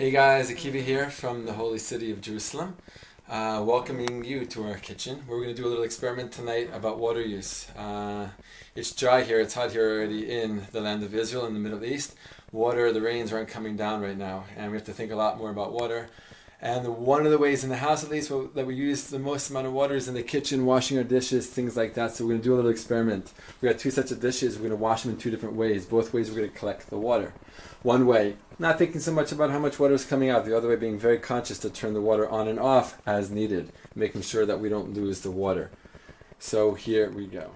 Hey guys, Akiva here from the holy city of Jerusalem, welcoming you to our kitchen. We're going to do a little experiment tonight about water use. It's dry here, it's hot here already in the land of Israel in the Middle East. The rains aren't coming down right now, and we have to think a lot more about water. And one of the ways in the house, at least, that we use the most amount of water is in the kitchen, washing our dishes, things like that. So we're going to do a little experiment. We got two sets of dishes. We're going to wash them in two different ways. Both ways we're going to collect the water. One way, not thinking so much about how much water is coming out. The other way, being very conscious to turn the water on and off as needed, making sure that we don't lose the water. So here we go.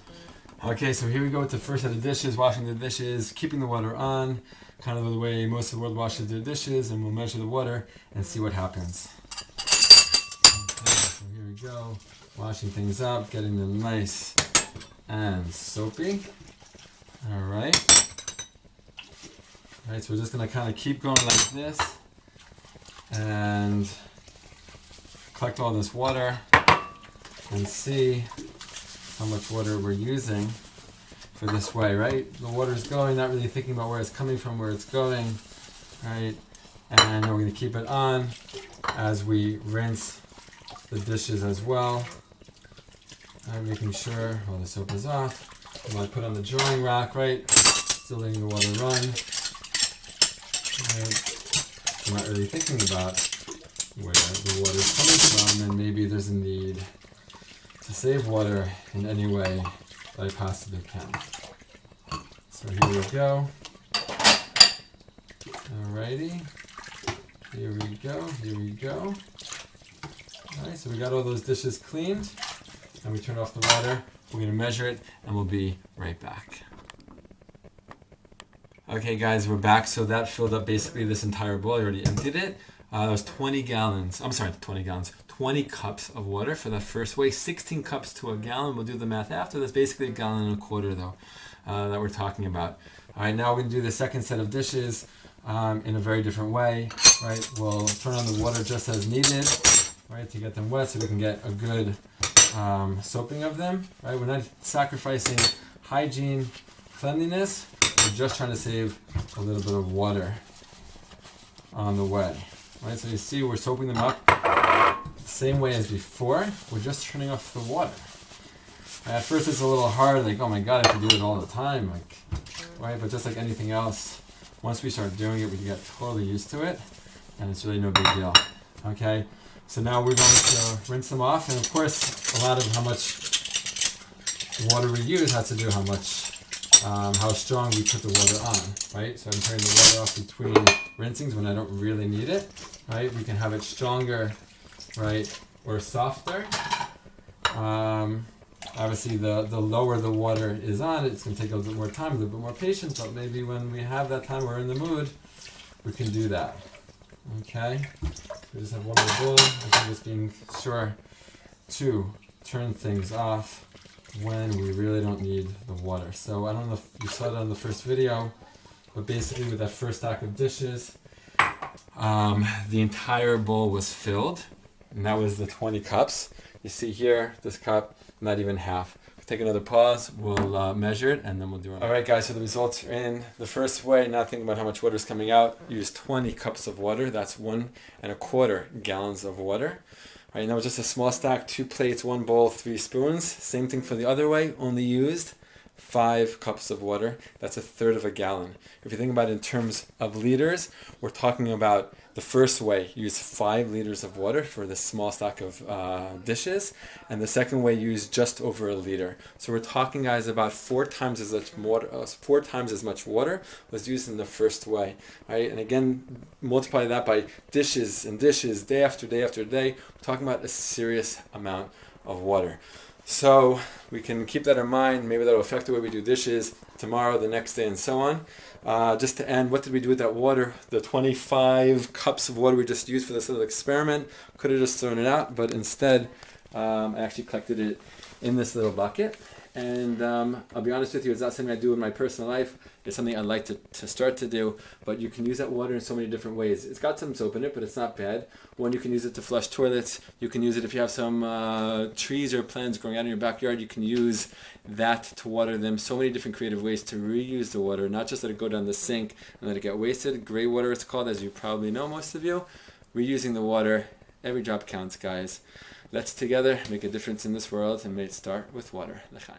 Okay, so here we go with the first set of dishes, washing the dishes, keeping the water on, kind of the way most of the world washes their dishes, and we'll measure the water and see what happens. Okay, so here we go, washing things up, getting them nice and soapy. Alright, so we're just going to kind of keep going like this and collect all this water and see how much water we're using for this way, right? The water's going, not really thinking about where it's coming from, where it's going, right? And we're going to keep it on as we rinse the dishes as well. And making sure all the soap is off. I'm going to put on the drying rack, right? Still letting the water run. Right? I'm not really thinking about where the water is coming from, and maybe there's a need to save water in any way that I possibly can. So here we go. Alrighty. Here we go. Here we go. Alright, so we got all those dishes cleaned, and we turn off the water. We're going to measure it, and we'll be right back. Okay guys, we're back. So that filled up basically this entire bowl. I already emptied it. That was 20 gallons. I'm sorry, 20 gallons. 20 cups of water for the first way. 16 cups to a gallon. We'll do the math after. That's basically a gallon and a quarter though, that we're talking about. All right, now we're going to do the second set of dishes in a very different way. Right, we'll turn on the water just as needed, right, to get them wet so we can get a good soaping of them. Right, we're not sacrificing hygiene, cleanliness. We're just trying to save a little bit of water on the way. Right, so you see we're soaping them up the same way as before. We're just turning off the water. At first it's a little hard, like, oh my god, I have to do it all the time, like, right? But just like anything else, once we start doing it, we get totally used to it, and it's really no big deal. Okay, so now we're going to rinse them off, and of course, a lot of how much water we use has to do how much, how strong we put the water on, right? So I'm turning the water off between rinsings when I don't really need it, right? We can have it stronger, right, or softer. Obviously, the lower the water is on, it's going to take a little bit more time, a little bit more patience, but maybe when we have that time, we're in the mood, we can do that. Okay? We just have one more bowl. I'm just being sure to turn things off when we really don't need the water. So I don't know if you saw that on the first video, but basically with that first stack of dishes, the entire bowl was filled, and that was the 20 cups. You see here, this cup, not even half. We'll take another pause, we'll measure it, and then we'll do it. Alright guys, so the results are in. The first way, not thinking about how much water is coming out, use 20 cups of water. That's 1.25 gallons of water. Right, now just a small stack, 2 plates, 1 bowl, 3 spoons. Same thing for the other way, only used 5 cups of water. That's 1/3 of a gallon. If you think about it in terms of liters, we're talking about the first way, use 5 liters of water for this small stack of dishes, and the second way, use just over 1 liter. So we're talking, guys, about 4 times as much water was used in the first way. Right? And again, multiply that by dishes and dishes, day after day after day. We're talking about a serious amount of water. So we can keep that in mind. Maybe that will affect the way we do dishes tomorrow, the next day, and so on. Just to end, what did we do with that water? The 25 cups of water we just used for this little experiment. Could have just thrown it out, but instead I actually collected it in this little bucket. And I'll be honest with you, it's not something I do in my personal life. It's something I'd like to start to do, but you can use that water in so many different ways. It's got some soap in it, but it's not bad. One, you can use it to flush toilets. You can use it if you have some trees or plants growing out in your backyard. You can use that to water them. So many different creative ways to reuse the water, not just let it go down the sink and let it get wasted. Gray water it's called, as you probably know, most of you. Reusing the water, every drop counts, guys. Let's together make a difference in this world, and may it start with water. L'chaim.